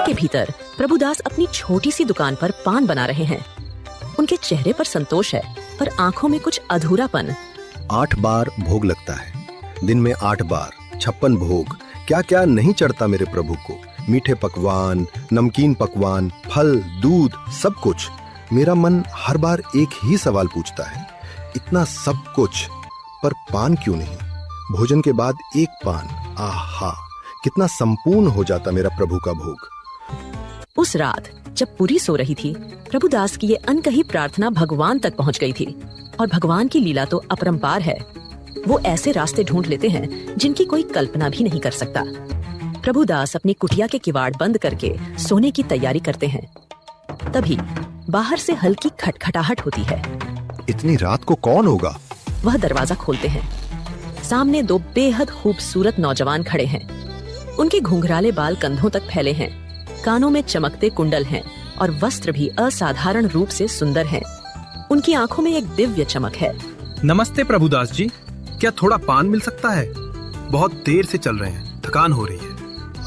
के भीतर प्रभुदास अपनी छोटी सी दुकान पर पान बना रहे हैं। उनके चेहरे पर संतोष है, पर आंखों में कुछ अधूरापन। 8 बार भोग लगता है, दिन में 8 बार 56 भोग। क्या क्या नहीं चढ़ता मेरे प्रभु को। मीठे पकवान, नमकीन पकवान, फल, दूध, सब कुछ। मेरा मन हर बार एक ही सवाल पूछता है, इतना सब कुछ पर पान क्यों नहीं? भोजन के बाद एक पान, आहा, कितना संपूर्ण हो जाता मेरा प्रभु का भोग। उस रात जब पुरी सो रही थी, प्रभुदास की ये अनकही प्रार्थना भगवान तक पहुंच गई थी। और भगवान की लीला तो अपरंपार है। वो ऐसे रास्ते ढूंढ लेते हैं जिनकी कोई कल्पना भी नहीं कर सकता। प्रभुदास अपनी कुटिया के किवाड़ बंद करके सोने की तैयारी करते हैं। तभी बाहर से हल्की खटखटाहट होती है। इतनी रात को कौन होगा? वह दरवाजा खोलते हैं। सामने 2 बेहद खूबसूरत नौजवान खड़े हैं। उनके घुंघराले बाल कंधों तक फैले हैं, कानों में चमकते कुंडल हैं और वस्त्र भी असाधारण रूप से सुंदर हैं। उनकी आंखों में एक दिव्य चमक है। नमस्ते प्रभुदास जी, क्या थोड़ा पान मिल सकता है? बहुत देर से चल रहे हैं, थकान हो रही है।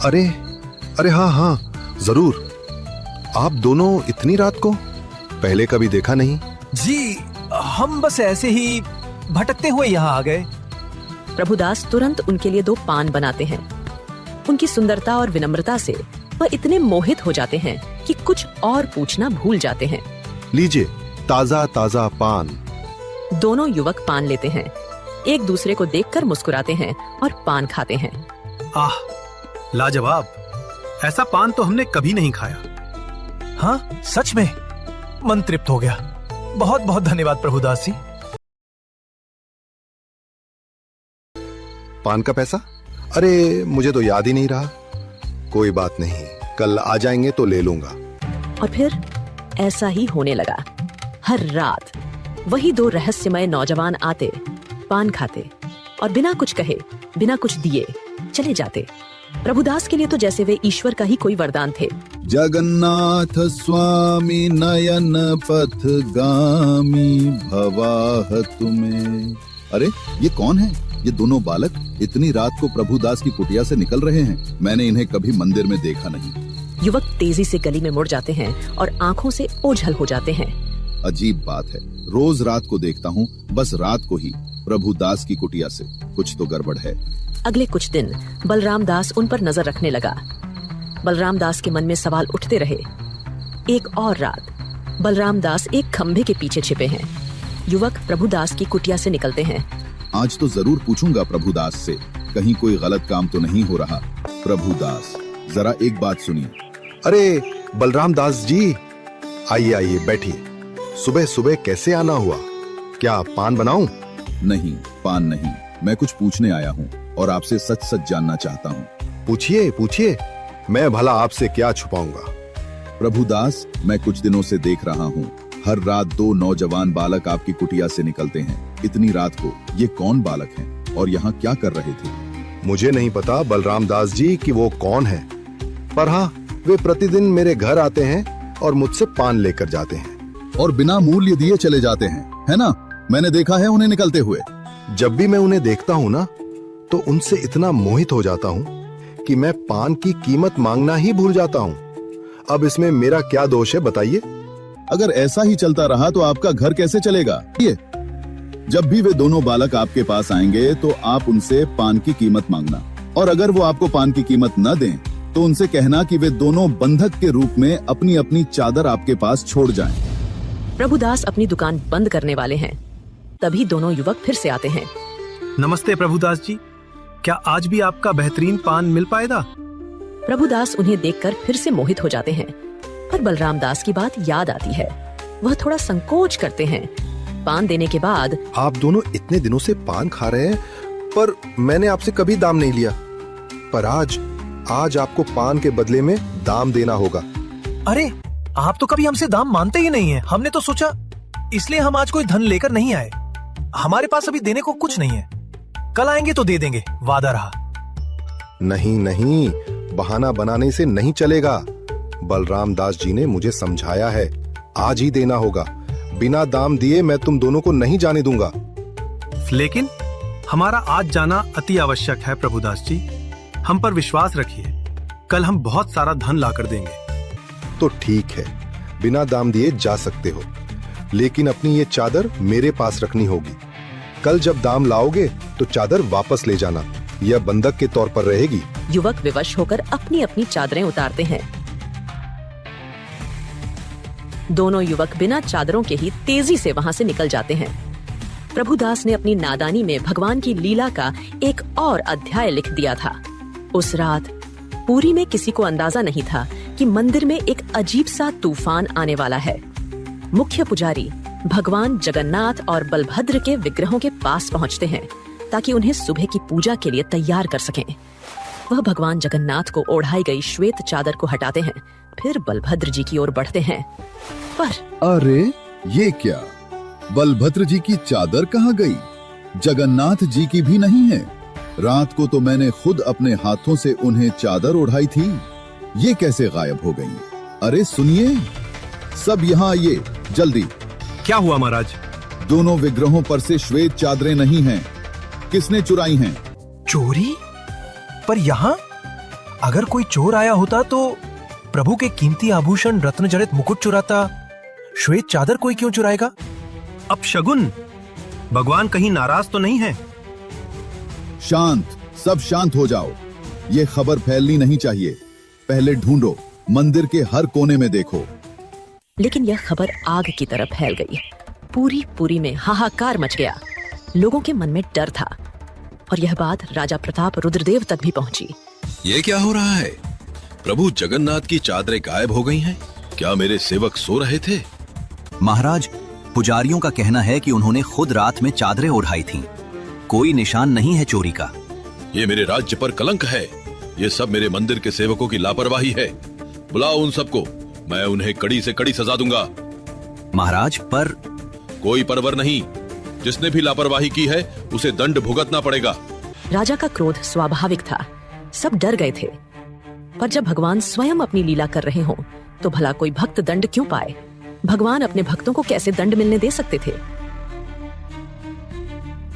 अरे हाँ, जरूर। आप दोनों इतनी रात को? पहले कभी देखा नहीं। जी, हम बस ऐसे ही भटकते हुए यहाँ आ गए। प्रभुदास तुरंत उनके लिए 2 पान बनाते हैं। उनकी सुंदरता और विनम्रता से वह इतने मोहित हो जाते हैं कि कुछ और पूछना भूल जाते हैं। लीजिए, ताजा ताजा पान। दोनों युवक पान लेते हैं, एक दूसरे को देखकर मुस्कुराते हैं और पान खाते हैं। आह, लाजवाब। ऐसा पान तो हमने कभी नहीं खाया। हाँ, सच में मन तृप्त हो गया। बहुत बहुत धन्यवाद प्रभुदास जी। पान का पैसा? अरे मुझे तो याद ही नहीं रहा। कोई बात नहीं, कल आ जाएंगे तो ले लूंगा। और फिर ऐसा ही होने लगा। हर रात वही 2 रहस्यमय नौजवान आते, पान खाते और बिना कुछ कहे, बिना कुछ दिए चले जाते। प्रभुदास के लिए तो जैसे वे ईश्वर का ही कोई वरदान थे। जगन्नाथ स्वामी नयन पथगामी भवाह तुम्हें। अरे ये कौन है? ये दोनों बालक इतनी रात को प्रभुदास की कुटिया से निकल रहे हैं। मैंने इन्हें कभी मंदिर में देखा नहीं। युवक तेजी से गली में मुड़ जाते हैं और आंखों से ओझल हो जाते हैं। अजीब बात है, रोज रात को देखता हूँ, बस रात को ही प्रभुदास की कुटिया से। कुछ तो गड़बड़ है। अगले कुछ दिन बलराम दास उन पर नजर रखने लगा। बलराम दास के मन में सवाल उठते रहे। एक और रात बलराम दास एक खंभे के पीछे छिपे हैं। युवक प्रभुदास की कुटिया से निकलते हैं। आज तो जरूर पूछूंगा प्रभुदास से, कहीं कोई गलत काम तो नहीं हो रहा। प्रभुदास, जरा एक बात सुनिए। अरे बलराम दास जी, आइए आइए, बैठिए। सुबह सुबह कैसे आना हुआ? क्या पान बनाऊं? नहीं, पान नहीं, मैं कुछ पूछने आया हूँ और आपसे सच सच जानना चाहता हूँ। पूछिए पूछिए, मैं भला आपसे क्या छुपाऊंगा। प्रभुदास, मैं कुछ दिनों से देख रहा हूँ, हर रात 2 नौजवान बालक आपकी कुटिया से निकलते हैं। इतनी रात को ये कौन बालक हैं और यहाँ क्या कर रहे थे? मुझे नहीं पता बलराम दास जी कि वो कौन है, पर हाँ, वे प्रतिदिन मेरे घर आते हैं और मुझसे पान लेकर जाते हैं और बिना मूल्य दिए चले जाते हैं, है ना? मैंने देखा है उन्हें निकलते हुए। जब भी मैं उन्हें देखता हूँ ना, तो उनसे इतना मोहित हो जाता हूँ कि मैं पान की कीमत मांगना ही भूल जाता हूँ। अब इसमें मेरा क्या दोष है, बताइए? अगर ऐसा ही चलता रहा तो आपका घर कैसे चलेगा? ये जब भी वे दोनों बालक आपके पास आएंगे तो आप उनसे पान की कीमत मांगना, और अगर वो आपको पान की कीमत न दें तो उनसे कहना कि वे दोनों बंधक के रूप में अपनी अपनी चादर आपके पास छोड़ जाएं। प्रभुदास अपनी दुकान बंद करने वाले हैं। तभी दोनों युवक फिर से आते हैं। नमस्ते प्रभुदास जी, क्या आज भी आपका बेहतरीन पान मिल पाएगा? प्रभुदास उन्हें देखकर फिर से मोहित हो जाते हैं, पर बलराम दास की बात याद आती है। वह थोड़ा संकोच करते हैं। पान देने के बाद, आप दोनों इतने दिनों से पान खा रहे हैं, पर मैंने आपसे कभी दाम नहीं लिया। पर आज आपको पान के बदले में दाम देना होगा। अरे, आप तो कभी हमसे दाम मानते ही नहीं है। हमने तो सोचा, इसलिए हम आज कोई धन लेकर नहीं आए। हमारे पास अभी देने को कुछ नहीं है। कल आएंगे तो दे देंगे, वादा रहा। नहीं नहीं, बहाना बनाने से नहीं चलेगा। बलराम दास जी ने मुझे समझाया है, आज ही देना होगा। बिना दाम दिए मैं तुम दोनों को नहीं जाने दूंगा। लेकिन हमारा आज जाना अति आवश्यक है प्रभुदास जी, हम पर विश्वास रखिए। कल हम बहुत सारा धन लाकर देंगे। तो ठीक है, बिना दाम दिए जा सकते हो, लेकिन अपनी ये चादर मेरे पास रखनी होगी। कल जब दाम लाओगे तो चादर वापस ले जाना, यह बंधक के तौर पर रहेगी। युवक विवश होकर अपनी अपनी चादरें उतारते हैं। दोनों युवक बिना चादरों के ही तेजी से वहां से निकल जाते हैं। प्रभुदास ने अपनी नादानी में भगवान की लीला का एक और अध्याय लिख दिया था। उस रात पुरी में किसी को अंदाजा नहीं था कि मंदिर में एक अजीब सा तूफान आने वाला है। मुख्य पुजारी भगवान जगन्नाथ और बलभद्र के विग्रहों के पास पहुंचते हैं ताकि उन्हें सुबह की पूजा के लिए तैयार कर सकें। वह भगवान जगन्नाथ को ओढ़ाई गई श्वेत चादर को हटाते हैं, फिर बलभद्र जी की ओर बढ़ते हैं। पर अरे ये क्या, बलभद्र जी की चादर कहाँ गई? जगन्नाथ जी की भी नहीं है। रात को तो मैंने खुद अपने हाथों से उन्हें चादर ओढ़ाई थी, ये कैसे गायब हो गई? अरे सुनिए, सब यहाँ आइए जल्दी। क्या हुआ महाराज? दोनों विग्रहों पर से श्वेत चादरें नहीं हैं। किसने चुराई हैं? चोरी? पर यहाँ अगर कोई चोर आया होता तो प्रभु के कीमती आभूषण रत्न जड़ित मुकुट चुराता, श्वेत चादर कोई क्यों चुराएगा? अब शगुन, भगवान कहीं नाराज तो नहीं है? शांत, सब शांत हो जाओ। ये खबर फैलनी नहीं चाहिए। पहले ढूंढो, मंदिर के हर कोने में देखो। लेकिन यह खबर आग की तरह फैल गई। पूरी पुरी में हाहाकार मच गया। लोगों के मन में डर था और यह बात राजा प्रताप रुद्रदेव तक भी पहुंची। ये क्या हो रहा है? प्रभु जगन्नाथ की चादरें गायब हो गई हैं। क्या मेरे सेवक सो रहे थे? महाराज, पुजारियों का कहना है कि उन्होंने खुद रात में चादरें ओढ़ाई थीं। कोई निशान नहीं है चोरी का। ये मेरे राज्य पर कलंक है। ये सब मेरे मंदिर के सेवकों की लापरवाही है। बुलाओ उन सबको, मैं उन्हें कड़ी से कड़ी सजा दूंगा। महाराज, पर कोई परवर नहीं। जिसने भी लापरवाही की है उसे दंड भुगतना पड़ेगा। राजा का क्रोध स्वाभाविक था। सब डर गए थे। पर जब भगवान स्वयं अपनी लीला कर रहे हों तो भला कोई भक्त दंड क्यों पाए? भगवान अपने भक्तों को कैसे दंड मिलने दे सकते थे?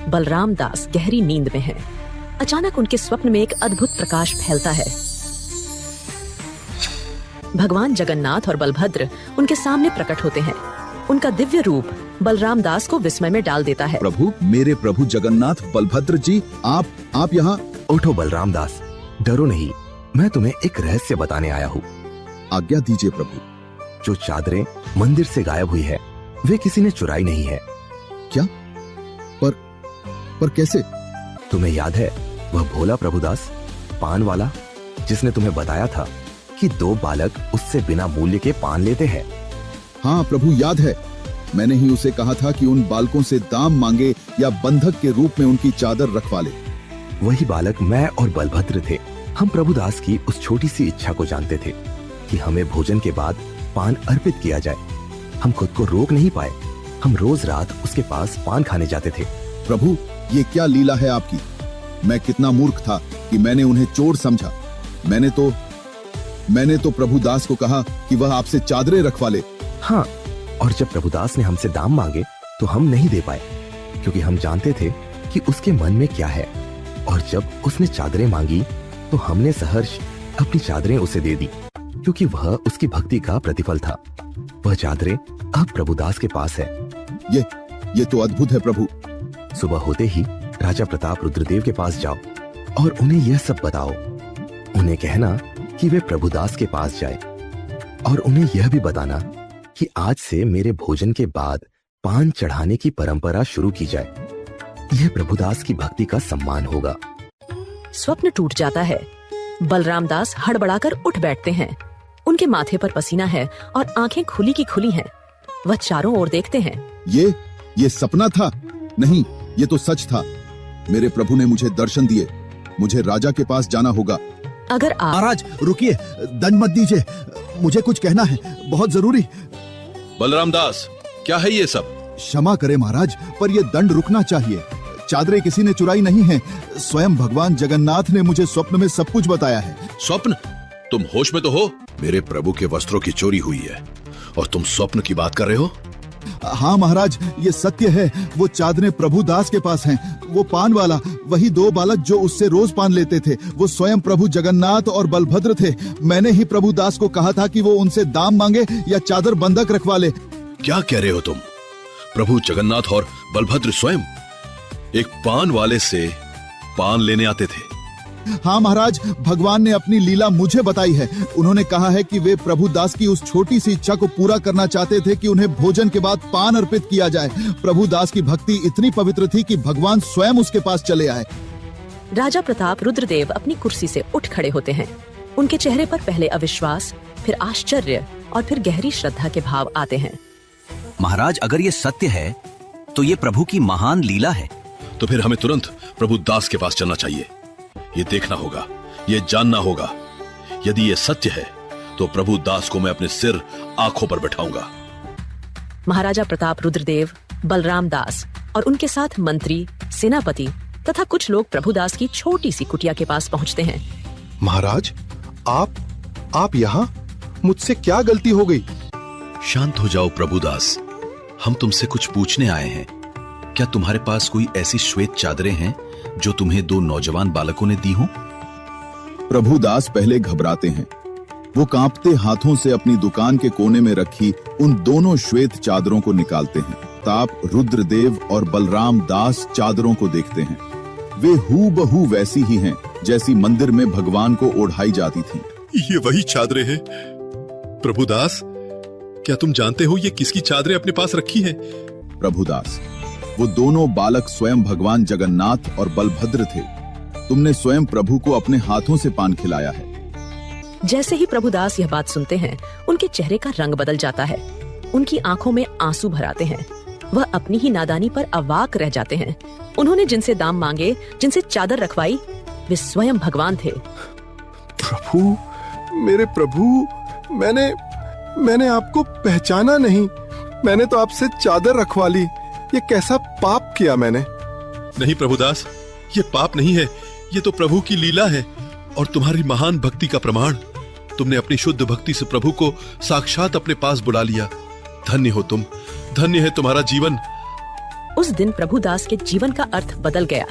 बलराम दास गहरी नींद में हैं। अचानक उनके स्वप्न में एक अद्भुत प्रकाश फैलता है। भगवान जगन्नाथ और बलभद्र उनके सामने प्रकट होते हैं। उनका दिव्य रूप बलराम दास को विस्मय में डाल देता है। प्रभु, मेरे प्रभु जगन्नाथ बलभद्र जी, आप यहाँ। उठो बलराम दास, डरो नहीं। मैं तुम्हें एक रहस्य बताने आया हूँ। आज्ञा दीजिए प्रभु। जो चादरें मंदिर से गायब हुई है वे किसी ने चुराई नहीं है। क्या? पर कैसे? तुम्हें याद है वह भोला प्रभुदास, पान वाला, जिसने तुम्हें बताया था कि 2 बालक उससे बिना मूल्य के पान लेते हैं? हाँ प्रभु, याद है। मैंने ही उसे कहा था कि उन बालकों से दाम मांगे या बंधक के रूप में उनकी चादर रखवा ले। वही बालक मैं और बलभद्र थे। हम प्रभुदास की उस छोटी सी इच्छा को जानते थे कि हमें भोजन के बाद पान अर्पित किया जाए। हम खुद को रोक नहीं पाए। हम रोज रात उसके पास पान खाने जाते थे। प्रभु, ये क्या लीला है आपकी? मैं कितना मूर्ख था कि मैंने उन्हें चोर समझा। मैंने तो प्रभुदास को कहा कि वह आपसे चादरें रखवा ले। हाँ, और जब प्रभुदास ने हमसे दाम मांगे तो हम नहीं दे पाए, क्योंकि हम जानते थे कि उसके मन में क्या है। और जब उसने चादरें मांगी तो हमने सहर्ष अपनी चादरें उसे दे दी, क्योंकि वह उसकी भक्ति का प्रतिफल था। वह चादरें अब प्रभुदास के पास है। ये तो अद्भुत है प्रभु। सुबह होते ही राजा प्रताप रुद्रदेव के पास जाओ और उन्हें यह सब बताओ। उन्हें कहना कि वे प्रभुदास के पास जाए और उन्हें यह भी बताना कि आज से मेरे भोजन के बाद पान चढ़ाने की परंपरा शुरू की जाए। यह प्रभुदास की भक्ति का सम्मान होगा। स्वप्न टूट जाता है। बलराम दास हड़बड़ाकर उठ बैठते हैं। उनके माथे पर पसीना है और आंखें खुली की खुली हैं। वह चारों ओर देखते हैं। ये सपना था? नहीं, ये तो सच था। मेरे प्रभु ने मुझे दर्शन दिए। मुझे राजा के पास जाना होगा। अगर आप महाराज रुकिए, दंड मत दीजिए, मुझे कुछ कहना है, बहुत जरूरी। बलराम दास, क्या है ये सब? क्षमा करें महाराज, पर यह दंड रुकना चाहिए। चादरें किसी ने चुराई नहीं है। स्वयं भगवान जगन्नाथ ने मुझे स्वप्न में सब कुछ बताया है। स्वप्न? तुम होश में तो हो? मेरे प्रभु के वस्त्रों की चोरी हुई है और तुम स्वप्न की बात कर रहे हो? हाँ महाराज, ये सत्य है। वो चादरें प्रभुदास के पास हैं। वो पान वाला, वही दो बालक जो उससे रोज पान लेते थे, वो स्वयं प्रभु जगन्नाथ और बलभद्र थे। मैंने ही प्रभु दास को कहा था कि वो उनसे दाम मांगे या चादर बंधक रखवा ले। क्या कह रहे हो तुम? प्रभु जगन्नाथ और बलभद्र स्वयं एक पान वाले से पान लेने आते थे? हाँ महाराज, भगवान ने अपनी लीला मुझे बताई है। उन्होंने कहा है कि वे प्रभु दास की उस छोटी सी इच्छा को पूरा करना चाहते थे कि उन्हें भोजन के बाद पान अर्पित किया जाए। प्रभु दास की भक्ति इतनी पवित्र थी कि भगवान स्वयं उसके पास चले आए। राजा प्रताप रुद्रदेव अपनी कुर्सी से उठ खड़े होते हैं। उनके चेहरे पर पहले अविश्वास, फिर आश्चर्य और फिर गहरी श्रद्धा के भाव आते हैं। महाराज, अगर ये सत्य है तो ये प्रभु की महान लीला है। तो फिर हमें तुरंत प्रभु दास के पास चलना चाहिए। ये देखना होगा, ये जानना होगा। यदि ये सत्य है तो प्रभु दास को मैं अपने सिर आंखों पर बैठाऊंगा। महाराजा प्रताप रुद्रदेव, बलराम दास और उनके साथ मंत्री, सेनापति तथा कुछ लोग प्रभुदास की छोटी सी कुटिया के पास पहुंचते हैं। महाराज, आप यहाँ? मुझसे क्या गलती हो गई? शांत हो जाओ प्रभुदास, हम तुमसे कुछ पूछने आए हैं। क्या तुम्हारे पास कोई ऐसी श्वेत चादरें हैं जो तुम्हें दो नौजवान बालकों ने दी हो? प्रभु दास पहले घबराते हैं। वो कांपते हाथों से अपनी दुकान के कोने में रखी उन दोनों श्वेत चादरों को निकालते हैं। ताप रुद्रदेव और बलराम दास चादरों को देखते हैं। वे हूबहू वैसी ही हैं जैसी मंदिर में भगवान को ओढ़ाई जाती थीं। ये वही चादरें हैं। प्रभुदास, क्या तुम जानते हो ये किसकी चादरें अपने पास रखी हैं? प्रभुदास, वो दोनों बालक स्वयं भगवान जगन्नाथ और बलभद्र थे। तुमने स्वयं प्रभु को अपने हाथों से पान खिलाया है। जैसे ही प्रभुदास यह बात सुनते हैं, उनके चेहरे का रंग बदल जाता है। उनकी आंखों में आंसू भर आते हैं। वह अपनी ही नादानी पर अवाक रह जाते हैं। उन्होंने जिनसे दाम मांगे, जिनसे चादर रखवाई, वे स्वयं भगवान थे। प्रभु, मेरे प्रभु, मैंने आपको पहचाना नहीं। मैंने तो आपसे चादर रखवा ली। ये कैसा पाप किया मैंने? नहीं प्रभुदास, ये पाप नहीं है, ये तो प्रभु की लीला है और तुम्हारी महान भक्ति का प्रमाण। तुमने अपनी शुद्ध भक्ति से प्रभु को साक्षात अपने पास बुला लिया। धन्य हो तुम, धन्य है तुम्हारा जीवन। उस दिन प्रभुदास के जीवन का अर्थ बदल गया।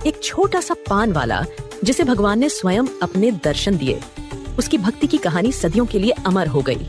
एक छोटा सा पान वाला जिसे भगवान ने स्वयं अपने दर्शन दिए, उसकी भक्ति की कहानी सदियों के लिए अमर हो गई।